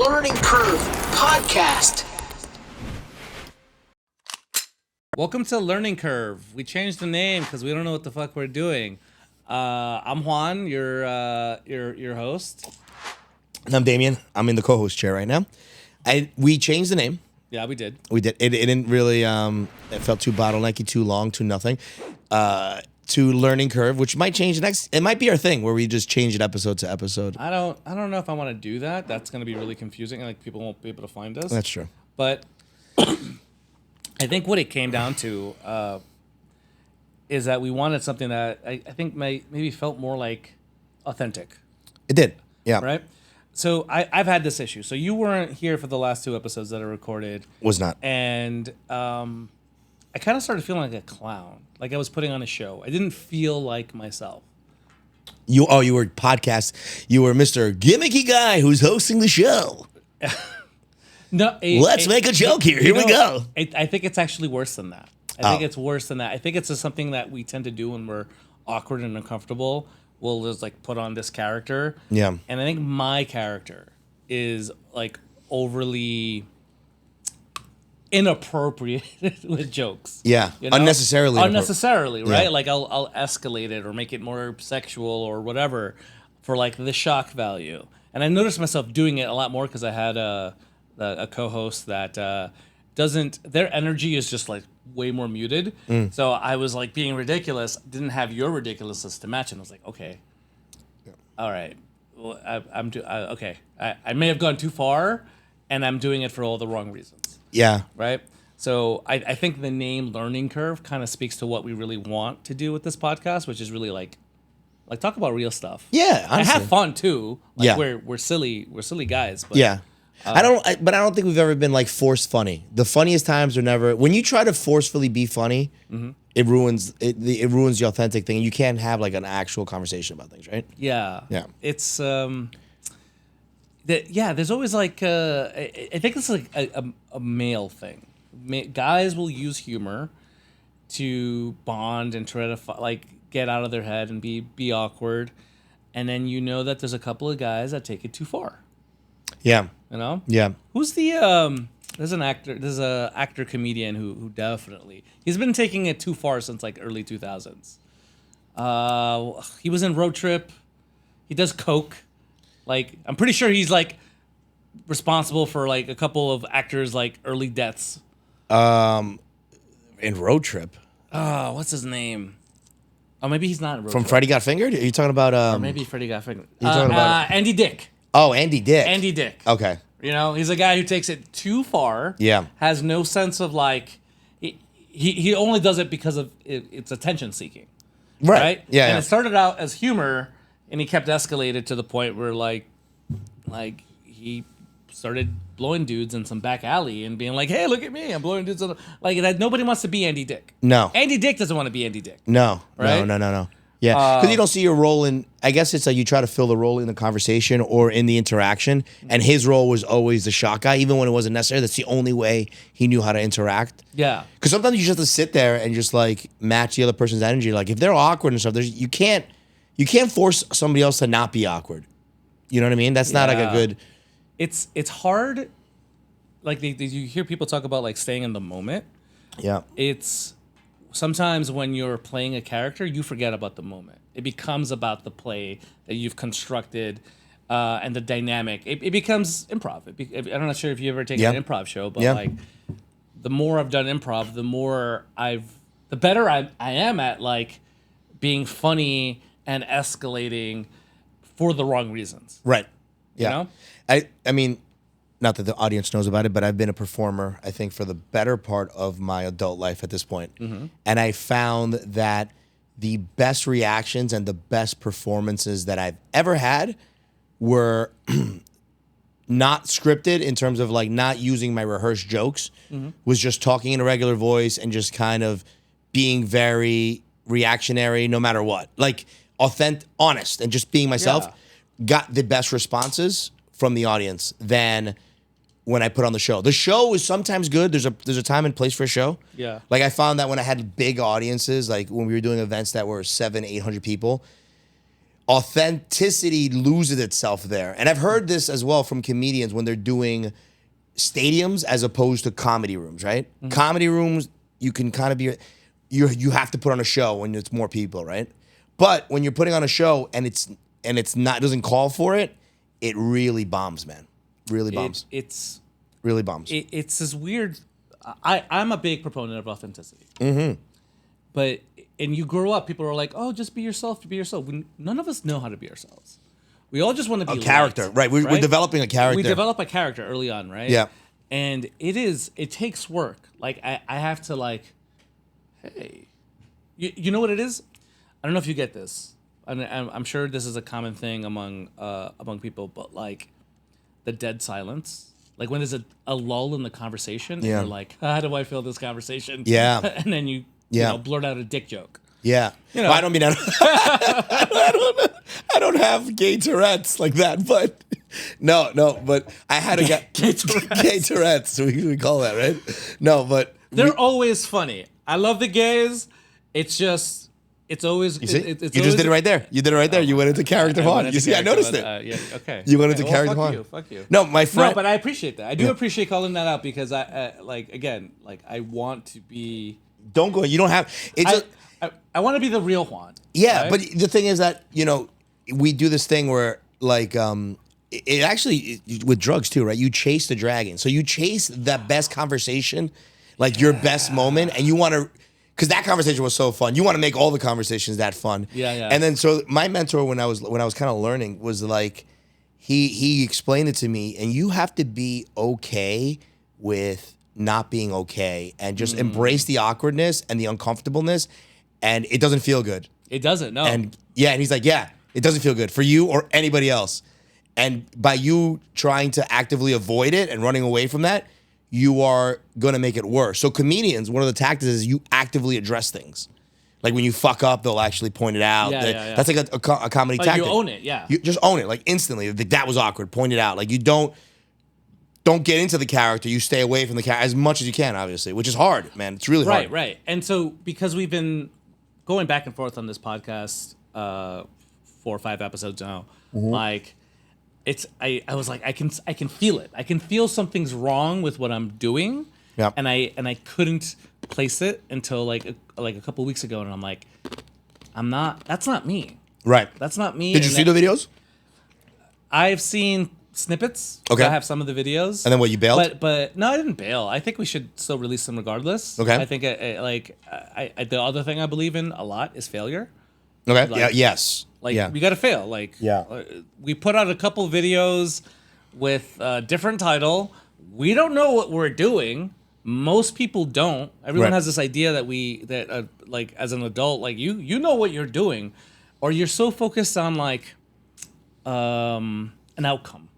Learning Curve Podcast. Welcome to Learning Curve. We changed the name because we don't know what the fuck we're doing. I'm Juan, your host. And I'm Damien. I'm in the co-host chair right now. We changed the name. Yeah, we did. We did. It didn't really. It felt too bottlenecky, too long, too nothing. To Learning Curve, which might change the next. It might be our thing where we just change it episode to episode. I don't know if I want to do that. That's going to be really confusing. Like people won't be able to find us. That's true. But I think what it came down to is that we wanted something that I think maybe felt more like authentic. It did. Yeah. Right. So I've had this issue. So you weren't here for the last two episodes that are recorded. Was not. And I kind of started feeling like a clown, like I was putting on a show. I didn't feel like myself. You were podcast. You were Mr. Gimmicky guy who's hosting the show. No, Let's make a joke here. Here we go. I think it's actually worse than that. I think it's worse than that. I think it's just something that we tend to do when we're awkward and uncomfortable. We'll just like put on this character. Yeah. And I think my character is like overly inappropriate with jokes. Yeah. You know? Unnecessarily, right? Yeah. Like I'll escalate it or make it more sexual or whatever for like the shock value. And I noticed myself doing it a lot more because I had a co-host that their energy is just like way more muted. So I was like being ridiculous, didn't have your ridiculousness to match, and I was like, okay, all right, well, okay. I may have gone too far, and I'm doing it for all the wrong reasons. Yeah. Right. So I think the name Learning Curve kind of speaks to what we really want to do with this podcast, which is really like talk about real stuff. Yeah. I have fun too. Like Yeah. We're silly guys. But Yeah. I don't think we've ever been like forced funny. The funniest times are never when you try to forcefully be funny. It ruins the authentic thing. You can't have like an actual conversation about things, right? Yeah. Yeah. It's there's always like I think it's like a male thing. Guys will use humor to bond and try to like get out of their head and be awkward, and then you know that there's a couple of guys that take it too far. Yeah. You know? Yeah. Who's the there's a actor comedian who definitely he's been taking it too far since like early 2000s. He was in Road Trip. He does coke. Like I'm pretty sure he's like responsible for like a couple of actors like early deaths. In Road Trip. Oh, what's his name? Oh, maybe he's not in Road From Trip. Freddy Got Fingered? Are you talking about Or maybe Freddy Got Fingered. You're talking about Andy Dick. Oh, Andy Dick. Andy Dick. Okay. You know, he's a guy who takes it too far. Yeah. Has no sense of like, he only does it because of it's attention seeking. Right? Yeah. And Yeah. it started out as humor, and he kept escalated to the point where like he started blowing dudes in some back alley and being like, "Hey, look at me! I'm blowing dudes." Like that. Nobody wants to be Andy Dick. No. Andy Dick doesn't want to be Andy Dick. No. Right? No. Yeah, because you don't see your role in. I guess it's like you try to fill the role in the conversation or in the interaction, and his role was always the shock guy, even when it wasn't necessary. That's the only way he knew how to interact. Yeah. Because sometimes you just have to sit there and just like match the other person's energy. Like if they're awkward and stuff, you can't force somebody else to not be awkward. You know what I mean? That's not like a good. It's hard. Like you hear people talk about like staying in the moment. Yeah. It's sometimes when you're playing a character, you forget about the moment. It becomes about the play that you've constructed and the dynamic. It becomes improv. I'm not sure if you ever taken an improv show, but like the more I've done improv, the better I am at like being funny and escalating for the wrong reasons. Right. Yeah. You know? I mean, not that the audience knows about it, but I've been a performer, I think, for the better part of my adult life at this point. And I found that the best reactions and the best performances that I've ever had were not scripted in terms of like not using my rehearsed jokes, was just talking in a regular voice and just kind of being very reactionary no matter what. Like authentic, honest, and just being myself got the best responses from the audience than when I put on the show. The show is sometimes good. There's a time and place for a show. Yeah. Like I found that when I had big audiences, like when we were doing events that were 700-800 people, authenticity loses itself there. And I've heard this as well from comedians when they're doing stadiums as opposed to comedy rooms, right? Mm-hmm. Comedy rooms, you can kind of be, you have to put on a show when it's more people, right? But when you're putting on a show and it's not, it doesn't call for it, it really bombs, man. Really bombs. It's really bombs. It's this weird. I'm a big proponent of authenticity. Mm-hmm. But and you grow up, people are like, "Oh, just be yourself. Be yourself." None of us know how to be ourselves. We all just want to be a character, liked, right? We're developing a character. We develop a character early on, right? Yeah. And it takes work. Like I have to like, hey, you know what it is? I don't know if you get this. I'm sure this is a common thing among people, but like the dead silence. Like when there's a lull in the conversation, and you're like, how do I feel this conversation? Yeah. And then you know, blurt out a dick joke. Yeah. You know. Well, I don't mean I don't have gay Tourette's like that, but no, but I had a gay Tourette's, we call that, right? No, but they're always funny. I love the gays. It's just it's always you see? You just did it right there. You did it right there. You went into character Juan. You see, I noticed it. Yeah, okay. You went into character Juan. Fuck you. No, my friend. No, but I appreciate that. I do appreciate calling that out because I I want to be. Don't go. You don't have. It's I want to be the real Juan. Yeah, right? but the thing is that we do this thing where like it actually with drugs too, right? You chase the dragon, so you chase the best conversation, like your best moment, and you want to. Because that conversation was so fun. You want to make all the conversations that fun. Yeah. And then so my mentor when I was kind of learning was like he explained it to me, and you have to be okay with not being okay and just embrace the awkwardness and the uncomfortableness, and it doesn't feel good. It doesn't, no. And he's like, yeah, it doesn't feel good for you or anybody else. And by you trying to actively avoid it and running away from that, you are going to make it worse. So comedians, one of the tactics is you actively address things. Like when you fuck up, they'll actually point it out. Yeah. That's like a comedy tactic. You own it, yeah. You just own it, like instantly. Like, that was awkward. Point it out. Like you don't get into the character. You stay away from the character as much as you can, obviously, which is hard, man. It's really hard. Right. And so because we've been going back and forth on this podcast 4 or 5 episodes now, like... I was like I can feel it. I can feel something's wrong with what I'm doing. Yep. And I couldn't place it until like a couple of weeks ago, and I'm like, that's not me. Right. That's not me. Did you see the videos? I've seen snippets. Okay. I have some of the videos. And then what, you bailed? But no, I didn't bail. I think we should still release them regardless. Okay. I think the other thing I believe in a lot is failure. Okay. Like, Yes. We got to fail. We put out a couple videos with a different title. We don't know what we're doing. Most people don't. Everyone has this idea that like as an adult, like you know what you're doing, or you're so focused on like an outcome,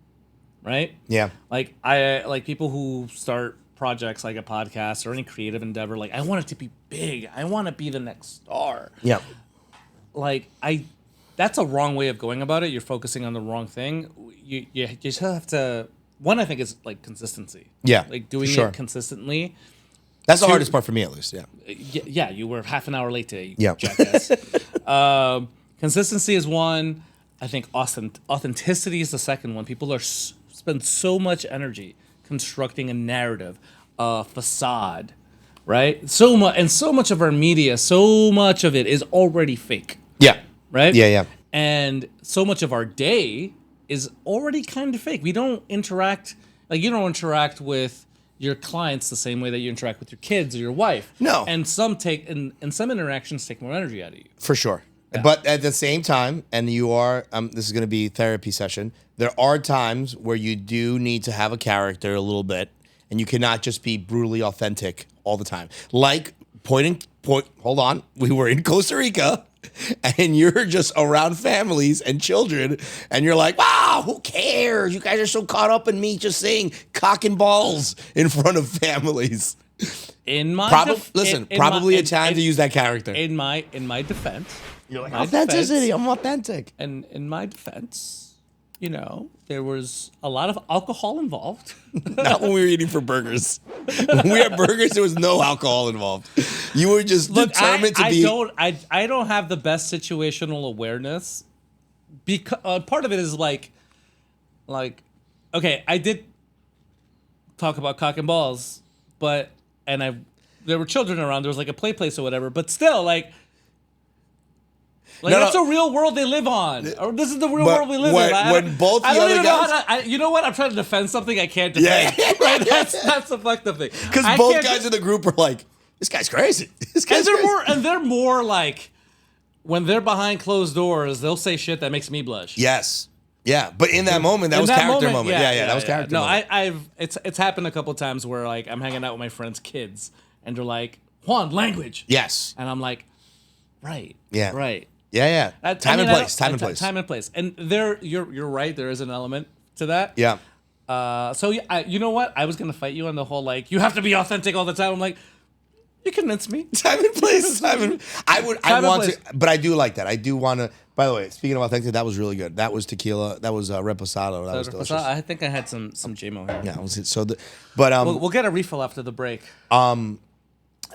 right? Yeah. Like I like people who start projects like a podcast or any creative endeavor. Like I want it to be big. I want to be the next star. Yeah. That's a wrong way of going about it. You're focusing on the wrong thing. You just have to. One, I think, is like consistency. Yeah, like doing it consistently. That's the hardest part for me, at least. Yeah. Yeah, you were half an hour late today. Yeah. Jackass. Consistency is one. I think authenticity is the second one. People spend so much energy constructing a narrative, a facade, right? So much of our media, so much of it is already fake. Yeah. Right? Yeah. And so much of our day is already kind of fake. We don't interact, like you don't interact with your clients the same way that you interact with your kids or your wife. No. And some interactions take more energy out of you. For sure. Yeah. But at the same time, and you are, this is going to be therapy session, there are times where you do need to have a character a little bit, and you cannot just be brutally authentic all the time. Like, hold on, we were in Costa Rica, and you're just around families and children, and you're like, wow, who cares? You guys are so caught up in me just saying cock and balls in front of families. In my probably a time to use that character. In my defense, you're like, authenticity, I'm authentic. And in my defense, there was a lot of alcohol involved. Not when we were eating for burgers. When we had burgers, there was no alcohol involved. You were just determined to be. I don't have the best situational awareness because part of it is like, okay, I did talk about cock and balls, but there were children around. There was like a play place or whatever, but still like. That's the real world they live on. Or this is the real world we live in. When both the I don't other even guys, know how to, you know what? I'm trying to defend something I can't defend. Right? That's the fucked up thing. Because both guys in the group are like, this guy's crazy. This guy's crazy. They're more like, when they're behind closed doors, they'll say shit that makes me blush. Yes. Yeah, but in that moment, that was character moment. Yeah, that was character moment. No, it's happened a couple of times where like I'm hanging out with my friends' kids, and they're like, Juan, language. Yes. And I'm like, right. Yeah. Right. Yeah. Time and place. Time and place. And you're right. There is an element to that. Yeah. You know what? I was gonna fight you on the whole like you have to be authentic all the time. I'm like, you convinced me. Time and place. I want to, but I do like that. I do want to. By the way, speaking of authentic, that was really good. That was tequila. That was reposado. That was delicious. I think I had some JMO here. Yeah, so. We'll get a refill after the break. I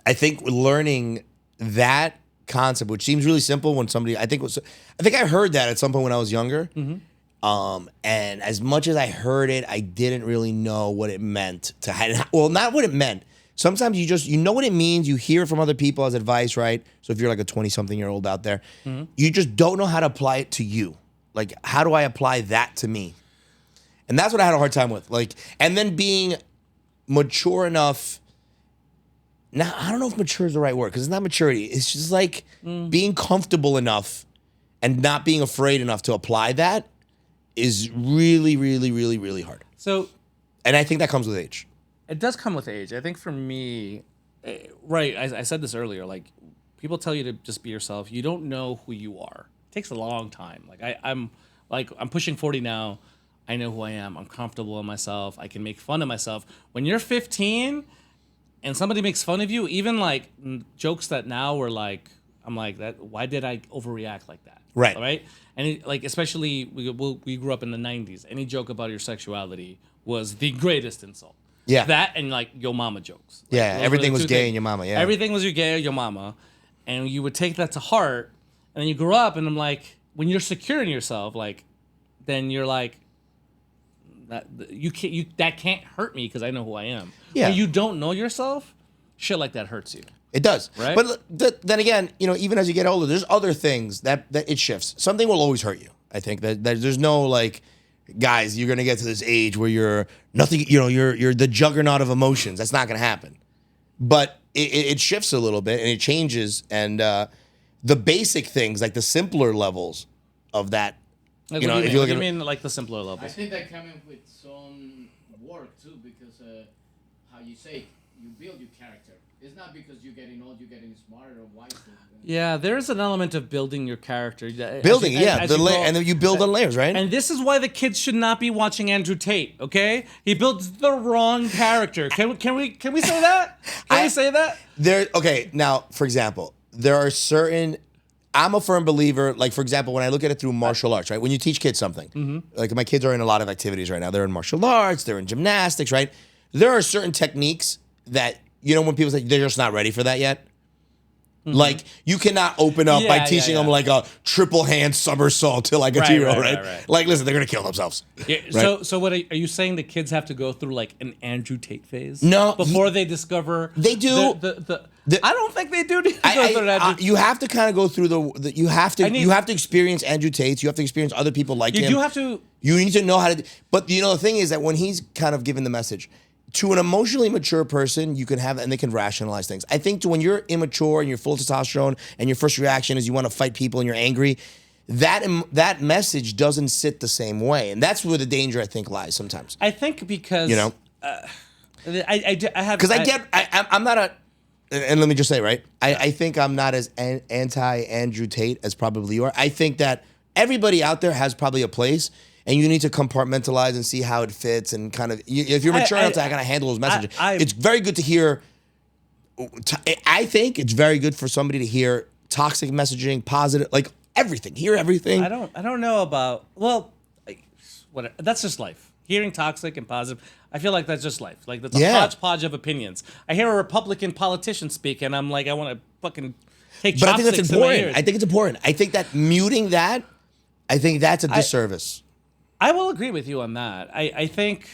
think learning that concept, which seems really simple when somebody, I think I heard that at some point when I was younger. Mm-hmm. And as much as I heard it, I didn't really know what it meant to have, well, not what it meant. Sometimes you know what it means. You hear it from other people as advice, right? So if you're like a 20-something-year-old out there, mm-hmm. you just don't know how to apply it to you. Like, how do I apply that to me? And that's what I had a hard time with. Like, and then being mature enough. Now, I don't know if mature is the right word, because it's not maturity. It's just like being comfortable enough and not being afraid enough to apply that is really, really, really, really hard. And I think that comes with age. It does come with age. I think for me, right, I said this earlier, like, people tell you to just be yourself. You don't know who you are. It takes a long time. Like, I'm pushing 40 now. I know who I am. I'm comfortable in myself. I can make fun of myself. When you're 15... and somebody makes fun of you, even like jokes that now were like, I'm like, that. Why did I overreact like that? Right. All right. And like, especially we grew up in the 90s. Any joke about your sexuality was the greatest insult. Yeah. That and like your mama jokes. Like, yeah. Everything was gay in your mama. Yeah. Everything was your gay or your mama, and you would take that to heart. And then you grow up, and I'm like, when you're secure in yourself, like, then you're like, that can't hurt me because I know who I am. Yeah. When you don't know yourself, shit like that hurts you. It does. Right? But then again, even as you get older, there's other things that it shifts. Something will always hurt you. I think that there's no like, guys, you're gonna get to this age where you're nothing. You're the juggernaut of emotions. That's not gonna happen. But it shifts a little bit and it changes. And the basic things, like the simpler levels of that. Like, what do you mean, like the simpler levels? I think that coming with some work too, because how you say you build your character. It's not because you're getting old, you're getting smarter or wiser. Yeah, there's an element of building your character. Building, and then you build on layers, right? And this is why the kids should not be watching Andrew Tate. Okay, he builds the wrong character. Can we say that? Can we say that? Okay, now for example, there are certain. I'm a firm believer, like, for example, when I look at it through martial arts, right? When you teach kids something, mm-hmm. like my kids are in a lot of activities right now. They're in martial arts, they're in gymnastics, right? There are certain techniques that, when people say they're just not ready for that yet. Mm-hmm. Like, you cannot open up by teaching them like a triple hand somersault to like a 2-year-old, right? Like, listen, they're going to kill themselves. Yeah, right? So what are you saying the kids have to go through like an Andrew Tate phase? No. Before they discover... They do. I don't think they do. You have to kind of go through you have to experience Andrew Tate. You have to experience other people like him. You do have to. You need to know how to. But the thing is that when he's kind of giving the message to an emotionally mature person, you can have, and they can rationalize things. I think when you're immature and you're full of testosterone and your first reaction is you want to fight people and you're angry, that message doesn't sit the same way, and that's where the danger I think lies sometimes. I think because I'm not a. And let me just say, right? I think I'm not as anti-Andrew Tate as probably you are. I think that everybody out there has probably a place, and you need to compartmentalize and see how it fits, and kind of, if you're mature enough to kind of handle those messages. It's very good to hear, I think it's very good for somebody to hear toxic messaging, positive, like everything, hear everything. I don't know about, whatever. That's just life. Hearing toxic and positive, I feel like that's just life. Like, that's a hodgepodge of opinions. I hear a Republican politician speak, and I'm like, I want to fucking take chopsticks to my ears. I think it's important. I think that muting that I think that's a disservice. I will agree with you on that. I think,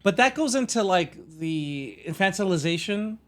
but that goes into like the infantilization,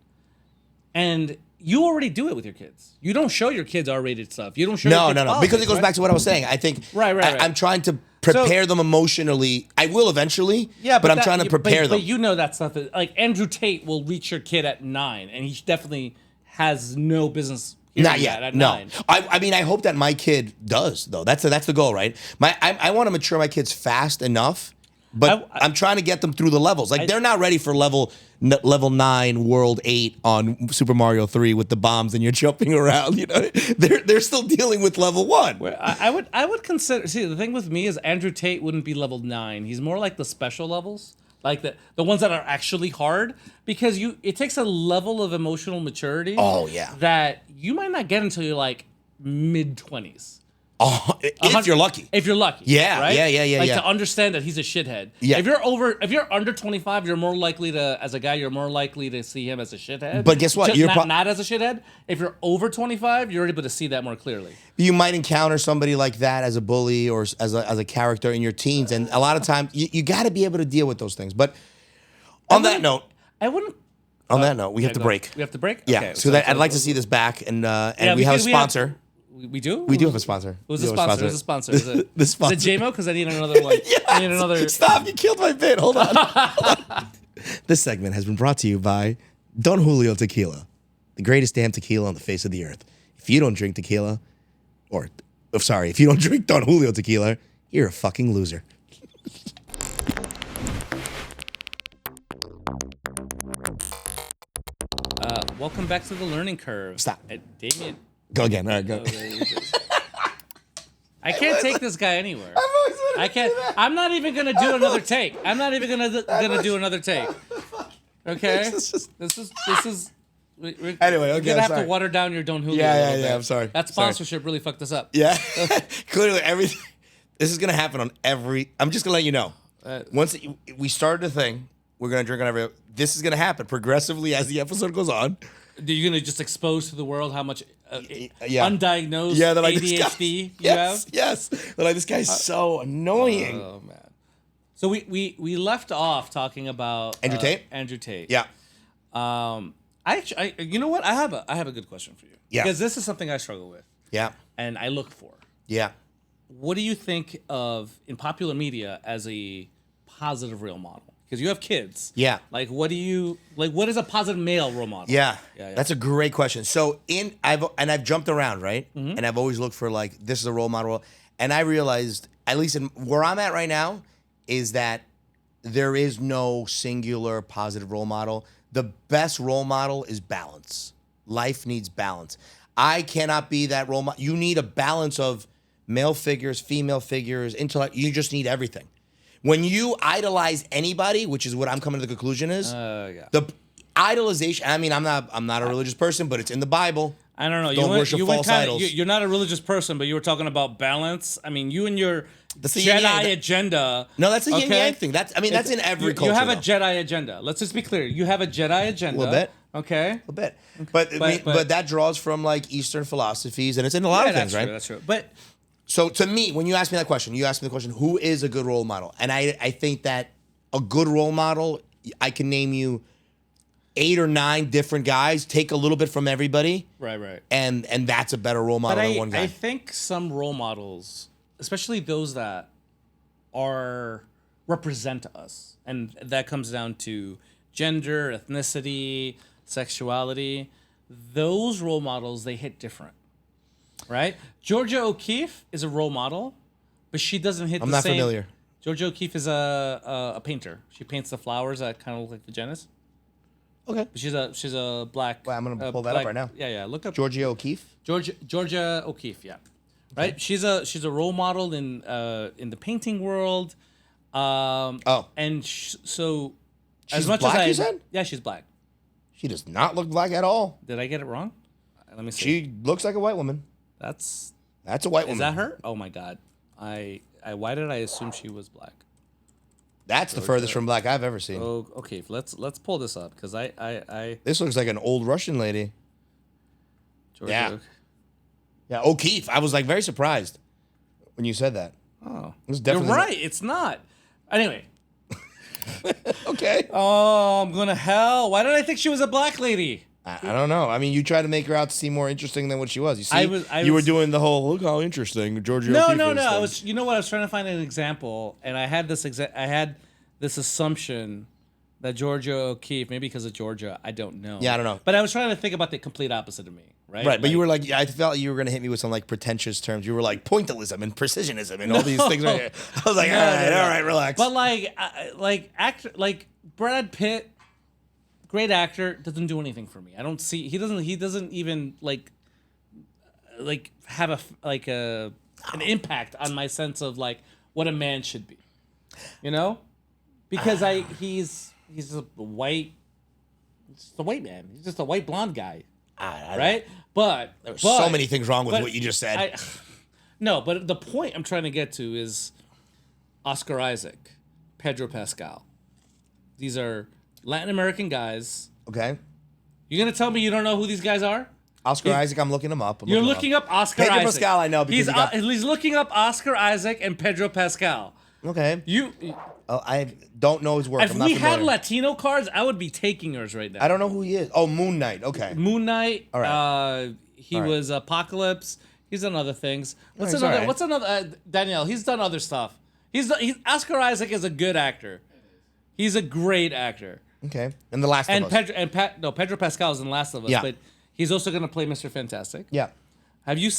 and you already do it with your kids. You don't show your kids R-rated stuff. You don't show your kids politics, because it goes back to what I was saying. I think right. I'm trying to prepare them emotionally. I will eventually, but I'm trying to prepare them. But you know that's not like Andrew Tate will reach your kid at 9, and he definitely has no business. Not yet. At no. 9. I mean, I hope that my kid does, though. That's the goal, right? I want to mature my kids fast enough, but I'm trying to get them through the levels. Like, they're not ready for level 9, world 8 on Super Mario 3 with the bombs and you're jumping around. You know, they're still dealing with level 1. I would consider. See, the thing with me is Andrew Tate wouldn't be level 9. He's more like the special levels. Like the ones that are actually hard, because it takes a level of emotional maturity. Oh yeah, that you might not get until you're like mid-20s. Oh, if you're lucky. If you're lucky. Yeah, right? yeah. Like to understand that he's a shithead. Yeah. If you're under 25, you're more likely to, as a guy, you're more likely to see him as a shithead. But guess what? You're not as a shithead. If you're over 25, you're able to see that more clearly. You might encounter somebody like that as a bully or as a character in your teens, and a lot of times you got to be able to deal with those things. But on that note, On that note, we have to break. We have to break? Yeah. Okay, So I'd like to see this back, and we have a sponsor. We do? We do have a sponsor. Who's the sponsor? Who's the sponsor? Is it the sponsor. Is it JMO? Because I need another one. Yes. I need another. Stop! You killed my bit. Hold on. This segment has been brought to you by Don Julio Tequila, the greatest damn tequila on the face of the earth. If you don't drink tequila, if you don't drink Don Julio Tequila, you're a fucking loser. Welcome back to the learning curve. Stop. Damien. Go again. All right, go. I can't take this guy anywhere. I can't. I'm not even gonna do another take. I'm not even gonna do another take. Okay. This is. Anyway, okay. You're gonna have to water down your Don Julio. Yeah. I'm sorry. That sponsorship really fucked us up. Yeah. Clearly, everything. This is gonna happen on every. I'm just gonna let you know. Once we started the thing, we're gonna drink on every. This is gonna happen progressively as the episode goes on. You're gonna just expose to the world how much undiagnosed like, ADHD you have. Yes. They're like, this guy's so annoying. Oh man. So we left off talking about Andrew Tate. Andrew Tate. Yeah. I you know what? I have a good question for you. Yeah. Because this is something I struggle with. Yeah. And I look for. Yeah. What do you think of in popular media as a positive role model? Because you have kids. Yeah. Like, what is a positive male role model? Yeah. That's a great question. So I've jumped around, right? Mm-hmm. And I've always looked for like, this is a role model. And I realized, at least in where I'm at right now, is that there is no singular positive role model. The best role model is balance. Life needs balance. I cannot be that role model. You need a balance of male figures, female figures, intellect. You just need everything. When you idolize anybody, which is what I'm coming to the conclusion is, the idolization. I mean, I'm not a religious person, but it's in the Bible. I don't know. Don't worship false idols. You're not a religious person, but you were talking about balance. I mean, you and your Jedi agenda. No, that's a yin yang thing. That's in every culture. You have a Jedi agenda. Let's just be clear. You have a Jedi agenda. A little bit. Okay. A little bit. But that draws from like Eastern philosophies, and it's in a lot of things, right? That's true. But so to me, when you ask me that question, who is a good role model? And I think that a good role model, I can name you 8 or 9 different guys, take a little bit from everybody. Right. And that's a better role model than one guy. I think some role models, especially those that represent us, and that comes down to gender, ethnicity, sexuality, those role models, they hit different. Right? Georgia O'Keeffe is a role model, but she doesn't hit the same. I'm not familiar. Georgia O'Keeffe is a painter. She paints the flowers that kind of look like vaginas. Okay. She's a black. Well, I'm gonna pull that up right now. Yeah. Look up Georgia O'Keeffe. Georgia O'Keeffe. Yeah. Right. Okay. She's a role model in the painting world. And so she's as much black, as you said? Yeah, she's black. She does not look black at all. Did I get it wrong? Let me see. She looks like a white woman. That's a white woman. Is that her? Oh my God. Why did I assume she was black? That's the furthest from black I've ever seen. Oh, okay. Let's pull this up because I This looks like an old Russian lady. Georgia. Yeah, O'Keeffe. I was like very surprised. when you said that. Oh, It was you're definitely right. It's not. Anyway. Okay. Oh, I'm going to hell. Why did I think she was a black lady? I don't know. I mean, you tried to make her out to seem more interesting than what she was. You see, I you were was- doing the whole look how interesting Georgia No. O'Keeffe is I thing. was. You know what? I was trying to find an example, and I had this. I had this assumption that Georgia O'Keeffe, maybe because of Georgia, I don't know. Yeah, I don't know. But I was trying to think about the complete opposite of me, right? Right, but you were like, I felt you were gonna hit me with some like pretentious terms. You were like pointillism and precisionism and all these things. Right here. I was like, No, all right, relax. But like Brad Pitt, great actor, doesn't do anything for me. I don't see. He doesn't even like have an impact on my sense of like what a man should be. You know, because he's a white man. He's just a white blonde guy, right? But there's so many things wrong with what you just said. No, but the point I'm trying to get to is Oscar Isaac, Pedro Pascal. These are Latin American guys. Okay. You're gonna tell me you don't know who these guys are? Oscar Isaac, I'm looking him up. You're looking up Oscar Pedro Isaac. Pascal, I know because he's looking up Oscar Isaac and Pedro Pascal. Okay. You. I don't know his work. If I'm not we had familiar. Latino cards, I would be taking yours right now. I don't know who he is. Oh, Moon Knight. Okay. Moon Knight. All right. He All right. was Apocalypse. He's done other things. What's he's another? all right. What's another? Danielle. He's done other stuff. Oscar Isaac is a good actor. He's a great actor. Okay. And The Last of Us. Pedro Pascal is in Last of Us, Yeah. but he's also going to play Mr. Fantastic. Yeah. Have you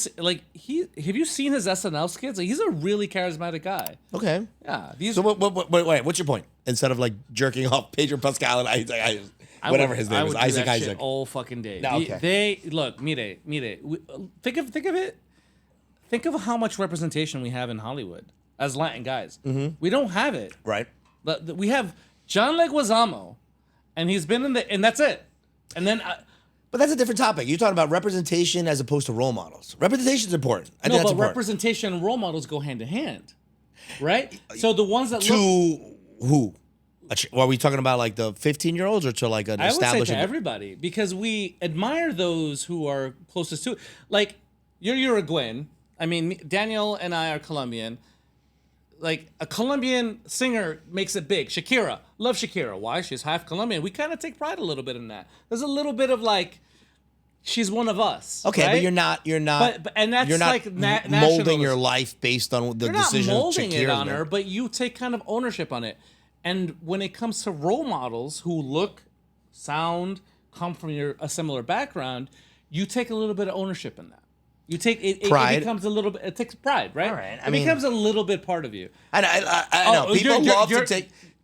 have you seen his SNL skits? Like, he's a really charismatic guy. Okay. Yeah. So wait, what's your point? Instead of like jerking off Pedro Pascal and whatever his name is, Isaac do that shit Isaac. all fucking day. No, okay. They look, mire. Think of it. Think of how much representation we have in Hollywood as Latin guys. Mm-hmm. We don't have it. Right. But we have John Leguizamo, and he's been and that's it. And then. But that's a different topic. You're talking about representation as opposed to role models. Representation is important. I think that's important. Representation and role models go hand in hand, right? So the ones that who? Well, are we talking about like the 15-year-olds or to like an established? I would say to everybody, because we admire those who are closest to it. Like, you're Uruguayan. I mean, Daniel and I are Colombian. Like, a Colombian singer makes it big. Shakira. Love Shakira. Why? She's half Colombian. We kind of take pride a little bit in that. There's a little bit of like, she's one of us. Okay, right? but you're not. And that's you're not like molding nationalism. your life based on the You're not decisions molding it Shakira's on her, made. but you take kind of ownership on it. And when it comes to role models who look, sound, come from a similar background, you take a little bit of ownership in that. You take it. Pride. It becomes a little bit. It takes pride, right? All right. It becomes a little bit part of you. I know. Oh,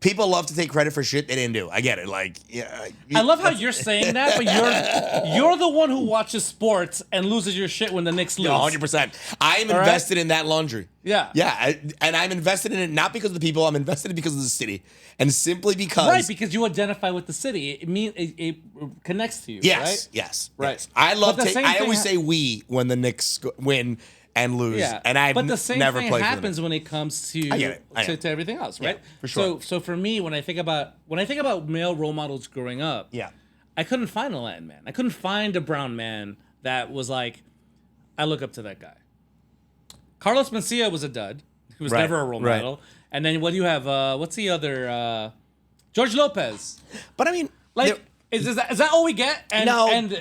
People love to take credit for shit they didn't do. I get it. Like, yeah. I love how you're saying that, but you're the one who watches sports and loses your shit when the Knicks lose. 100%. I am invested in that laundry. Yeah. Yeah. And I'm invested in it not because of the people. I'm invested in it because of the city. And simply because. Right, because you identify with the city. It connects to you. Yes. Right? Yes. Right. Yes. I But always say we when the Knicks win and lose. Yeah, And I've but the same never thing played for happens them. when it comes to I get it. to everything else, right? Yeah, for sure. So for me, when I think about male role models growing up, Yeah. I couldn't find a Latin man. I couldn't find a brown man that was like, I look up to that guy. Carlos Mencia was a dud. He was Right, never a role right. model. And then what do you have? What's the other? George Lopez. But I mean, Like, is that all we get? And,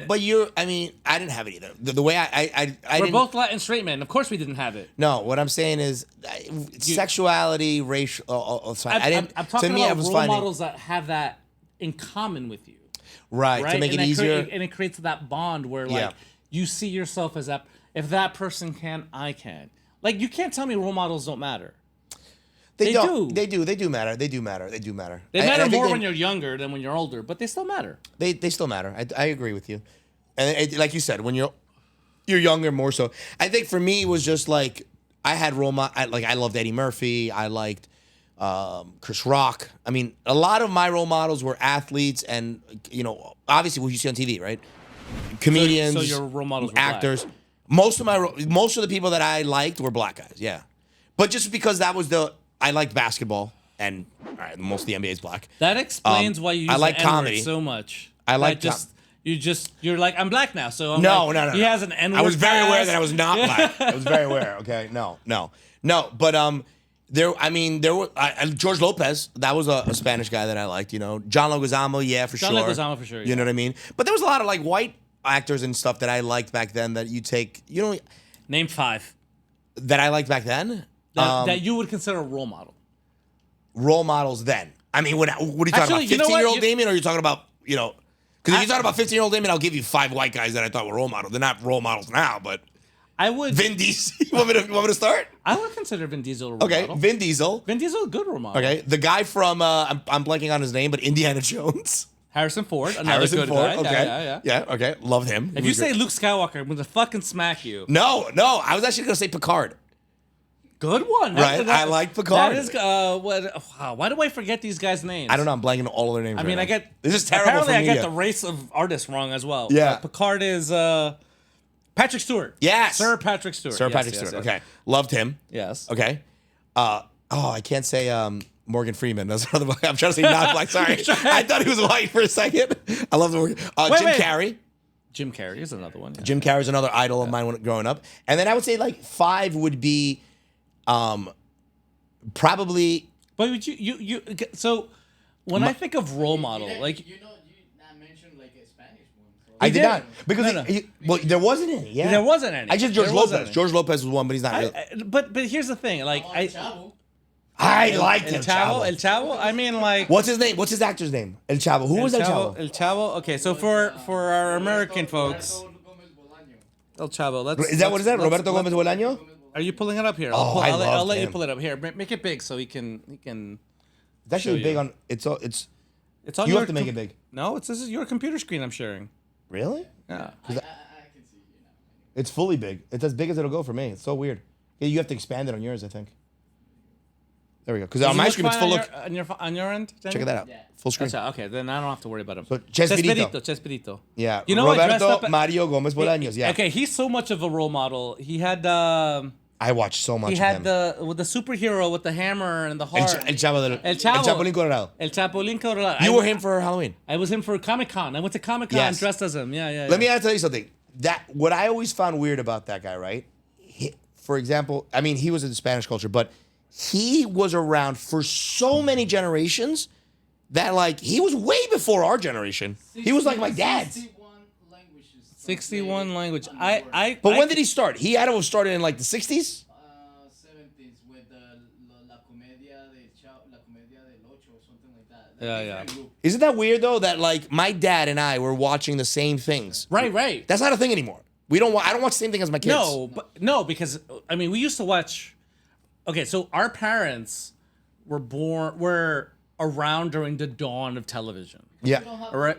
but I didn't have it either. The way I we're didn't, both Latin straight men. Of course we didn't have it. No, what I'm saying is sexuality, racial. Sorry, I'm talking to me, I about was role finding models that have that in common with you. right to make it easier. And it creates that bond where like Yeah. you see yourself as that. If that person can, I can. Like, you can't tell me role models don't matter. They do. They do matter. They matter. They I matter think more when you're younger than when you're older, but they still matter. They still matter. I agree with you. And like you said, when you're younger, more so. I think for me, it was just like I had role model. I loved Eddie Murphy. I liked Chris Rock. I mean, a lot of my role models were athletes, and obviously what you see on TV, right? Comedians. So your role models were actors. black. Most of the people that I liked were black guys. Yeah, but just because that was I liked basketball, and most of the NBA is black. That explains why you use I like the N-word comedy so much. I like you're like, I'm black now, so I'm No. He has an N-word. I was very aware pass. that I was not black. I was very aware. Okay, no. No, but there were George Lopez. That was a Spanish guy that I liked. You know, John Leguizamo, yeah, for John sure. Leguizamo for sure. You know what I mean? But there was a lot of like white actors and stuff that I liked back then that you take. You know, Name 5 that I liked back then. that you would consider a role model. Role models then. I mean, what are you talking Actually, about? you know what? 15-year-old Damien, or are you talking about Because if you're talking about 15-year-old Damien, I'll give you 5 white guys that I thought were role models. They're not role models now, but I would. Vin Diesel. You want me to start? I would consider Vin Diesel a role Okay, model. Vin Diesel. Vin Diesel is a good role model. Okay, the guy from I'm blanking on his name, but Indiana Jones. Harrison Ford, another Harrison good Ford. guy. Okay, Yeah. Okay, loved him. If you say Luke Skywalker, I'm gonna fucking smack you. no, I was actually gonna say Picard. Good one. Right, I like Picard. That is why do I forget these guys' names? I don't know. I'm blanking on all of their names. I mean, right I now. get this is terrible. Apparently, for I media. get the race of artists wrong as well. Yeah. Picard is Patrick Stewart. Yes. Sir Patrick Stewart. Sir Yes, Patrick yes, Stewart. yes. Okay, loved him. Yes. Okay. I can't say Morgan Freeman. That's another one. I'm trying to say not black. Sorry, I thought he was white for a second. I love the Morgan. Jim wait. Carrey. Jim Carrey is another one. Yeah. Jim Carrey's another idol of mine when growing up. And then I would say like 5 would be probably. But would you so when I think of role model, like you not mentioned like a Spanish one. So. I did did. not because No. there wasn't any. Yeah, there wasn't any. I just George There wasn't Lopez. any. George Lopez was one, but he's not. Really. But here's the thing, like El Chavo. I liked him. El Chavo. I mean, like What's his name? What's his actor's name? El Chavo. Who was El Chavo? El Chavo. Okay, so for our American folks, El Chavo. Is that what is that? Roberto Gomez Bolaño? Are you pulling it up here? Oh, I I'll loved let you him. pull it up here. Make it big so he can. It's actually Show big you. on. It's It's on you your have to make it big. No, this is your computer screen. I'm sharing. Really? Yeah. I can see you now. It's fully big. It's as big as it'll go for me. It's so weird. Yeah, you have to expand it on yours, I think. There we go. Because on my screen, it's full. Look, on your end. check that out. Yeah. Full screen. Gotcha. Okay, then I don't have to worry about him. So Chespirito. Chespirito. Yeah. You know what? Dressed Roberto up- Mario Gomez Bolaños. Yeah. Okay, he's so much of a role model. He had I watched so much he of had him. the superhero with the hammer and the El, heart. El Chavo. El Chavo. El Chapulín Colorado. El Chapulín Colorado. You were him for Halloween. I was him for Comic-Con. I went to Comic-Con Yes. dressed as him. Yeah. Let me tell you something. What I always found weird about that guy, right? For example, I mean, he was in the Spanish culture, but he was around for so many generations that like he was way before our generation. He was like my dad's. 61 languages. 61 language. But when did he start? He had to have started in like the 60s? 70s with La Comedia del Ocho or something like that. Yeah. Different group. Isn't that weird though? That like my dad and I were watching the same things. Right. That's not a thing anymore. I don't watch the same thing as my kids. No, because I mean, we used to watch. Okay, so our parents were around during the dawn of television. Yeah. We don't have Alright.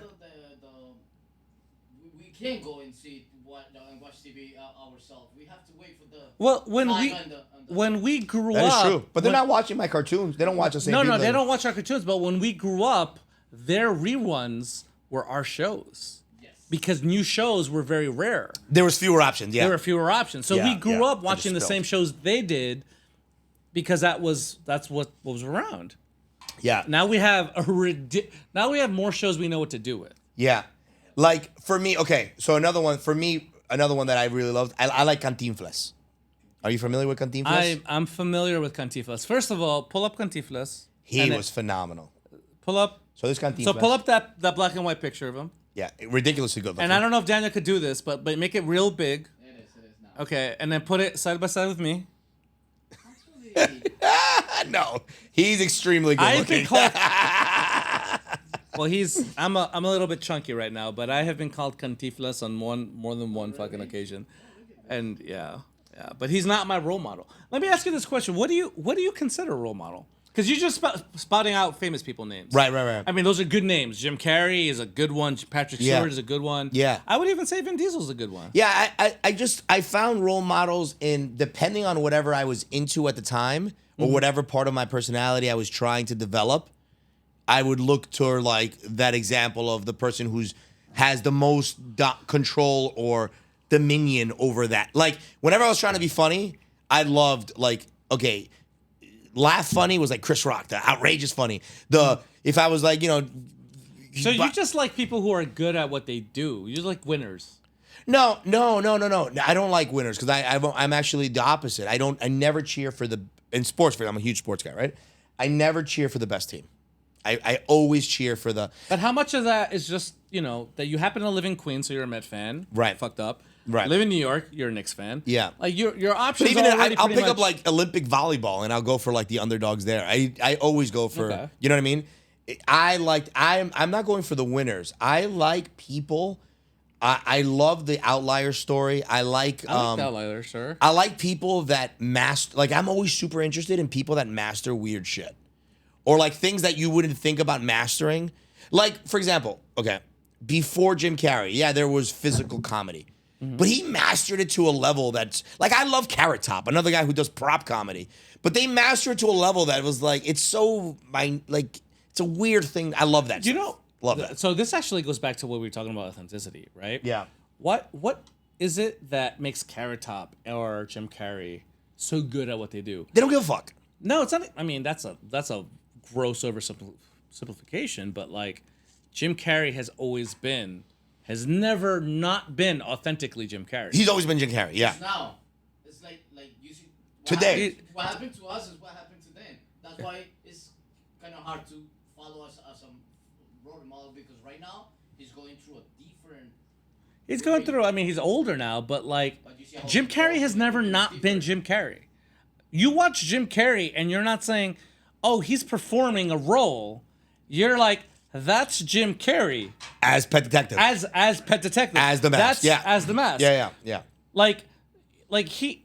we can't go and see and watch TV ourselves. We have to wait for the. Well, when time we grew That up, is true. But they're not watching my cartoons. They don't watch the same No, people. they don't watch our cartoons. But when we grew up, their reruns were our shows. Yes. Because new shows were very rare. There was fewer options, yeah. There were fewer options. So Yeah, we grew yeah. up watching the They just same shows they did because that's what was around. Yeah. Now we have now we have more shows we know what to do with. Yeah. Like, for me, okay, so another one that I really loved, I like Cantinflas. Are you familiar with Cantinflas? I'm familiar with Cantinflas. First of all, pull up Cantinflas. He was phenomenal. Pull up. So this Cantinflas. So pull up that black and white picture of him. Yeah, ridiculously good looking. And I don't know if Daniel could do this, but make it real big. It is now. Okay, and then put it side by side with me. Actually, No, he's extremely good I've looking. been called. Well, I'm a little bit chunky right now, but I have been called Cantinflas on more than one fucking occasion, and yeah. But he's not my role model. Let me ask you this question: What do you consider a role model? Because you're just spouting out famous people names. Right. I mean, those are good names. Jim Carrey is a good one. Patrick Yeah. Stewart is a good one. Yeah. I would even say Vin Diesel's a good one. Yeah, I found role models in, depending on whatever I was into at the time or whatever part of my personality I was trying to develop, I would look toward like that example of the person who's has the most control or dominion over that. Like whenever I was trying to be funny, I loved like, okay, laugh funny was like Chris Rock, the outrageous funny. If I was like, So you just like people who are good at what they do. You just like winners. No. I don't like winners because I'm actually the opposite. I never cheer for in sports. I'm a huge sports guy, right? I never cheer for the best team. I always cheer for the. But how much of that is just, that you happen to live in Queens, so you're a Met fan. Right. Fucked up. Right. Live in New York, you're a Knicks fan. Yeah. Like your options. But even are already I'll pretty pick up much- like Olympic volleyball and I'll go for like the underdogs there. I always go for Okay. you know what I mean. I'm not going for the winners. I like people. I love the outlier story. I like I like that later, sure. I like people that master. Like I'm always super interested in people that master weird shit, or like things that you wouldn't think about mastering. Like for example, okay, before Jim Carrey, yeah, there was physical comedy. But he mastered it to a level that's like I love Carrot Top, another guy who does prop comedy. But they mastered it to a level that was like it's so it's a weird thing. I love that. Love that. So this actually goes back to what we were talking about authenticity, right? Yeah. What is it that makes Carrot Top or Jim Carrey so good at what they do? They don't give a fuck. No, it's not. I mean, that's a gross oversimplification, but like Jim Carrey has never not been authentically Jim Carrey. He's always been Jim Carrey. Yeah. Now, it's like you see. Today. What happened to us is what happened to them. That's why it's kind of hard to follow us as a role model because right now he's going through a different. He's going through. I mean, he's older now, but like But you see how Jim he Carrey goes has through never it, not it's been Jim Carrey. You watch Jim Carrey and you're not saying, "Oh, he's performing a role." You're like, "That's Jim Carrey As Pet Detective. as Pet Detective, As the mask, That's yeah. as the mask." Yeah. Like he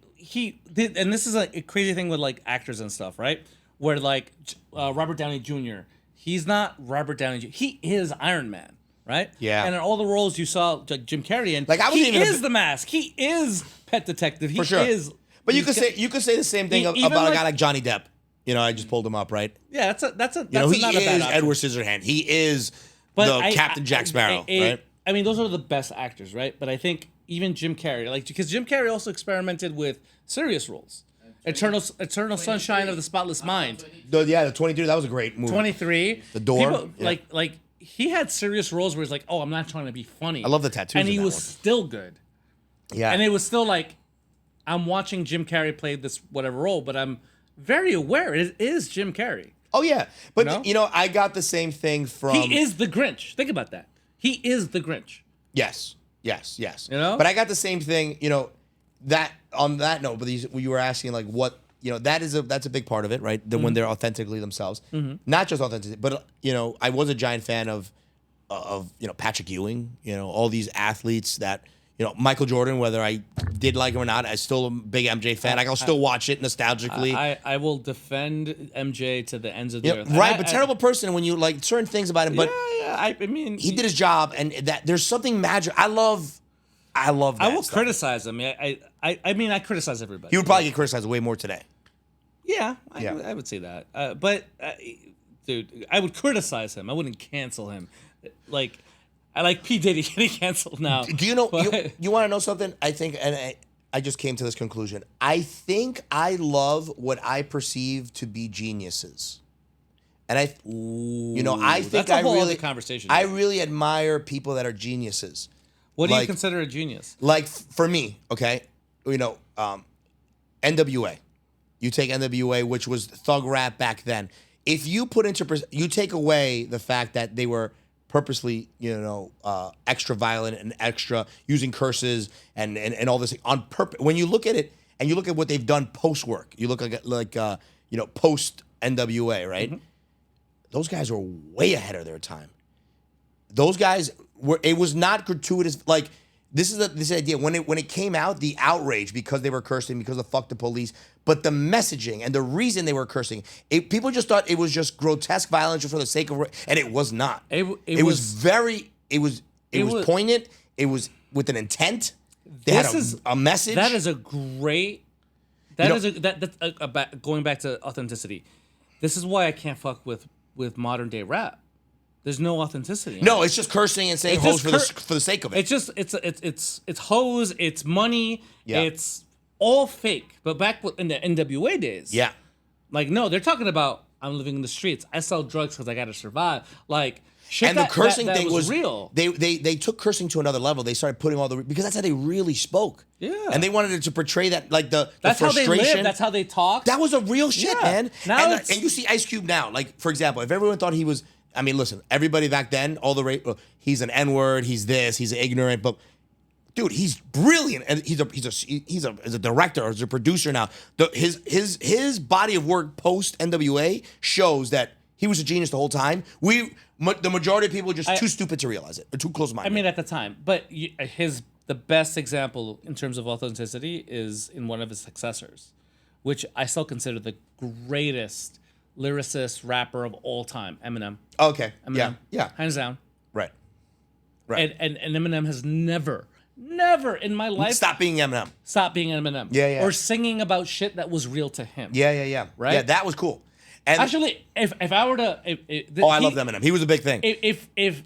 did, and this is a crazy thing with like actors and stuff, right? Where like Robert Downey Jr. He's not Robert Downey Jr. He is Iron Man, right? Yeah. And in all the roles you saw like Jim Carrey in, Like, I wasn't he even a is bi- the mask. He is Pet Detective. He For sure. is. But you he's could say the same thing Even about a like- guy like Johnny Depp. I just pulled him up, right? Yeah, that's He not a bad is option. Edward Scissorhand. He is the Captain Jack Sparrow, right? I mean, those are the best actors, right? But I think even Jim Carrey, like because Jim Carrey also experimented with serious roles. Eternal Sunshine of the Spotless Mind. The 23. That was a great movie. 23. The Door, yeah. Like he had serious roles where he's like, oh, I'm not trying to be funny. I love the tattoos and in he that was one. still good. Yeah. And it was still like, I'm watching Jim Carrey play this whatever role, but I'm very aware it is Jim Carrey. Oh yeah, but No? I got the same thing from. He is the Grinch. Think about that. He is the Grinch. Yes. But I got the same thing. That on that note, but you were asking like what that's a big part of it, right? When they're authentically themselves, not just authenticity, but I was a giant fan of Patrick Ewing, all these athletes that. Michael Jordan, whether I did like him or not, I'm still a big MJ fan. I'll still watch it nostalgically. I will defend MJ to the ends of the earth. Right, but terrible person when you like certain things about him. But yeah. I mean, he did his job, and that there's something magic. I love that. I will stuff. criticize him. I mean, I criticize everybody. He would probably get criticized way more today. Yeah, Yeah. I would say that. But dude, I would criticize him. I wouldn't cancel him. Like, I like P. Diddy getting canceled now. Do you know? but- You want to know something? I think, and I just came to this conclusion. I think I love what I perceive to be geniuses, and I think that's a I whole really other conversation. I really admire people that are geniuses. What do you like- consider a genius? Like for me, okay, NWA. You take NWA, which was thug rap back then. If you you take away the fact that they were purposely, extra violent and extra using curses and all this on purpose. When you look at it and you look at what they've done post work, you look like post NWA, right? Mm-hmm. Those guys were way ahead of their time. Those guys it was not gratuitous. Like this is this idea when it came out, the outrage because they were cursing because of fuck the police, but the messaging and the reason they were cursing, people just thought it was just grotesque violence for the sake of, and it was not. It was poignant. It was with an intent. They had a message. That is a great. Going back to authenticity. This is why I can't fuck with modern day rap. There's no authenticity. No, it's just cursing and saying hoes for the sake of it. It's hoes. It's money. Yeah. It's all fake. But back in the NWA days, yeah, like no, they're talking about I'm living in the streets. I sell drugs because I got to survive. Like, shit And the cursing that thing was real. They took cursing to another level. They started putting because that's how they really spoke. Yeah. And they wanted it to portray that, like, the That's how they frustration. live. That's how they talk. That was a real shit, Yeah. man. Now And you see Ice Cube now. Like, for example, if everyone thought he was, I mean, listen, everybody back then, he's an N-word, he's this, he's ignorant, but dude, he's brilliant, and he's a director, he's a producer now. His body of work post NWA shows that he was a genius the whole time. The majority of people are just too stupid to realize it, or too close-minded. I mean, at the time, but the best example in terms of authenticity is in one of his successors, which I still consider the greatest lyricist rapper of all time, Eminem. Okay. Eminem. Yeah. Hands down. Right. And Eminem has never in my life Stop being Eminem. stopped being Eminem. Yeah. Or singing about shit that was real to him. Yeah. Right? Yeah, that was cool. And Actually, if I were to, I loved Eminem. He was a big thing. If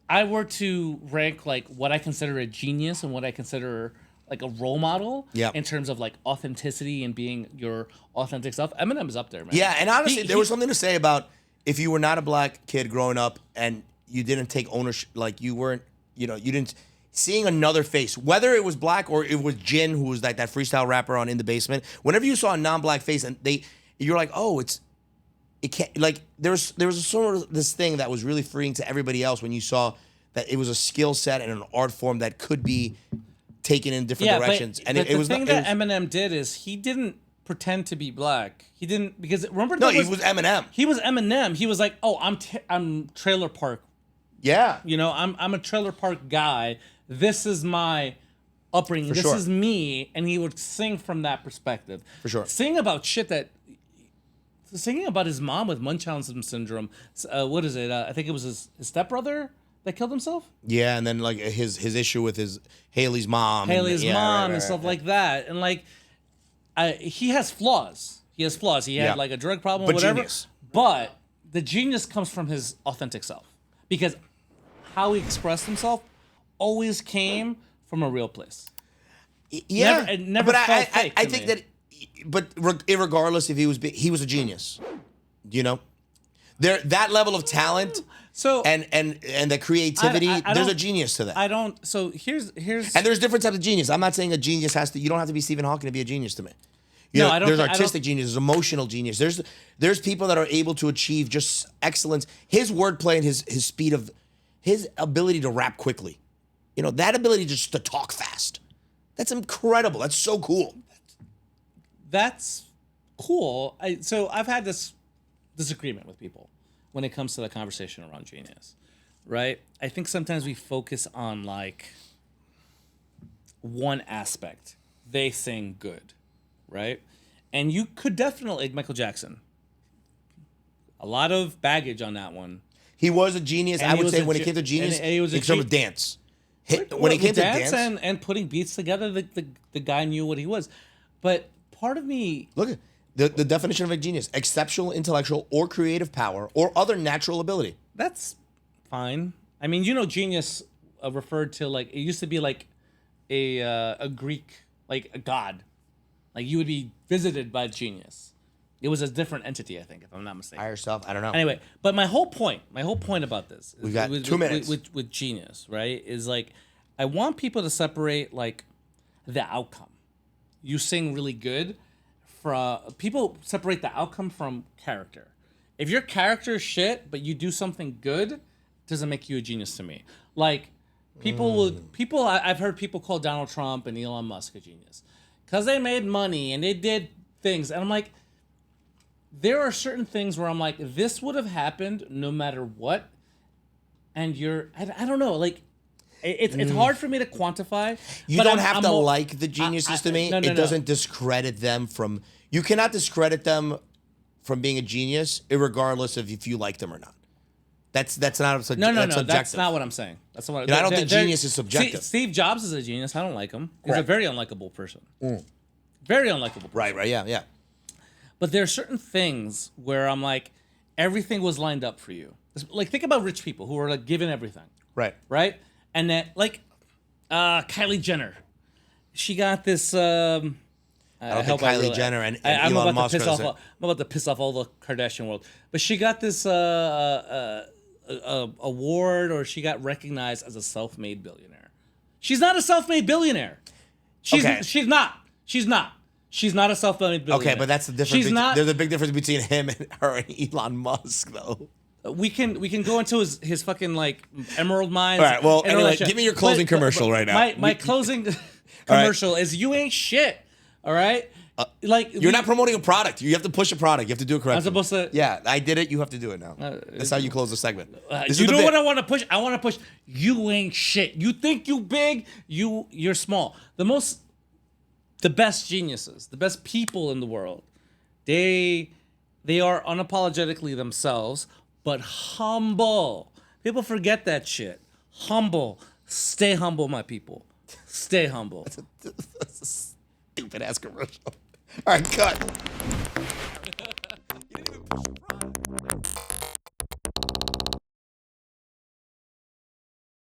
I were to rank like what I consider a genius and what I consider like a role model, in terms of like authenticity and being your authentic self, Eminem is up there, man. Yeah, and honestly, there was something to say about if you were not a black kid growing up and you didn't take ownership, like you weren't, you didn't. Seeing another face, whether it was black or it was Jin, who was like that freestyle rapper on In the Basement. Whenever you saw a non-black face, and you're like, oh, it can't. Like there was a sort of this thing that was really freeing to everybody else when you saw that it was a skill set and an art form that could be taken in different directions. But the thing that Eminem did is he didn't pretend to be black. He didn't, because remember, he was Eminem. He was Eminem. He was like, oh, I'm Trailer Park. Yeah, I'm a Trailer Park guy. This is my upbringing. This is me, and he would sing from that perspective. For sure. Singing about his mom with Munchausen syndrome. What is it? I think it was his stepbrother that killed himself. Yeah, and then like his issue with Haley's mom. And stuff like that. And like, he has flaws. He had like a drug problem, but whatever. Genius. But the genius comes from his authentic self, because how he expressed himself always came from a real place. Yeah, it never but felt fake I to think me. that, but irregardless if he was a genius, that level of talent. So and the creativity, there's a genius to that. I don't. So here's and there's different types of genius. I'm not saying a genius you don't have to be Stephen Hawking to be a genius to me. I don't. There's artistic genius, there's emotional genius. There's people that are able to achieve just excellence. His wordplay and his speed of his ability to rap quickly. That ability just to talk fast. That's incredible. That's so cool. That's cool. So I've had this disagreement with people when it comes to the conversation around genius, right? I think sometimes we focus on like one aspect. They sing good, right? And you could definitely, like Michael Jackson, a lot of baggage on that one. He was a genius. I would say when it came to genius, in terms of dance. When it came to dance and putting beats together, the guy knew what he was. But part of me... Look, the definition of a genius: exceptional intellectual or creative power or other natural ability. That's fine. I mean, genius referred to, like, it used to be like a Greek, like a god. Like you would be visited by genius. It was a different entity, I think, if I'm not mistaken. Higher self, I don't know. Anyway, but my whole point about this, we got 2 minutes with genius, right? Is like, I want people to separate like the outcome. You sing really good. People separate the outcome from character. If your character is shit, but you do something good, doesn't make you a genius to me. Like I've heard people call Donald Trump and Elon Musk a genius because they made money and they did things, and I'm like, there are certain things where I'm like, this would have happened no matter what, and I don't know, like, it's hard for me to quantify. You don't have to like the geniuses to me. It doesn't discredit them from. You cannot discredit them from being a genius, regardless of if you like them or not. That's not subjective. No. That's not what I'm saying. That's what I don't think genius is subjective. Steve Jobs is a genius. I don't like him. He's a very unlikable person. Very unlikable person. Right. Yeah. But there are certain things where I'm like, everything was lined up for you. Like, think about rich people who are like given everything. Right? And that, like, Kylie Jenner, she got this I don't think Kylie Jenner and I'm Elon about Musk to piss are off. the same. I'm about to piss off all the Kardashian world. But she got this award, or she got recognized as a self-made billionaire. She's not a self-made billionaire. She's Okay. she's not. She's not. She's not a self-made billionaire. Okay, but that's the difference. She's not. There's a big difference between him and her and Elon Musk, though. We can go into his fucking like emerald mines. All right. Well, and all anyway, that shit. give me your closing commercial right now. My closing commercial is you ain't shit. All right. Like You're not promoting a product. You have to push a product. You have to do it correctly. I'm supposed to. Yeah, I did it. You have to do it now. That's how you close the segment. You know what I want to push? I want to push. You ain't shit. You think you big? You're small. The best geniuses, the best people in the world, they are unapologetically themselves, but humble. People forget that shit. Humble. Stay humble, my people. Stay humble. That's a stupid ass commercial. All right, cut.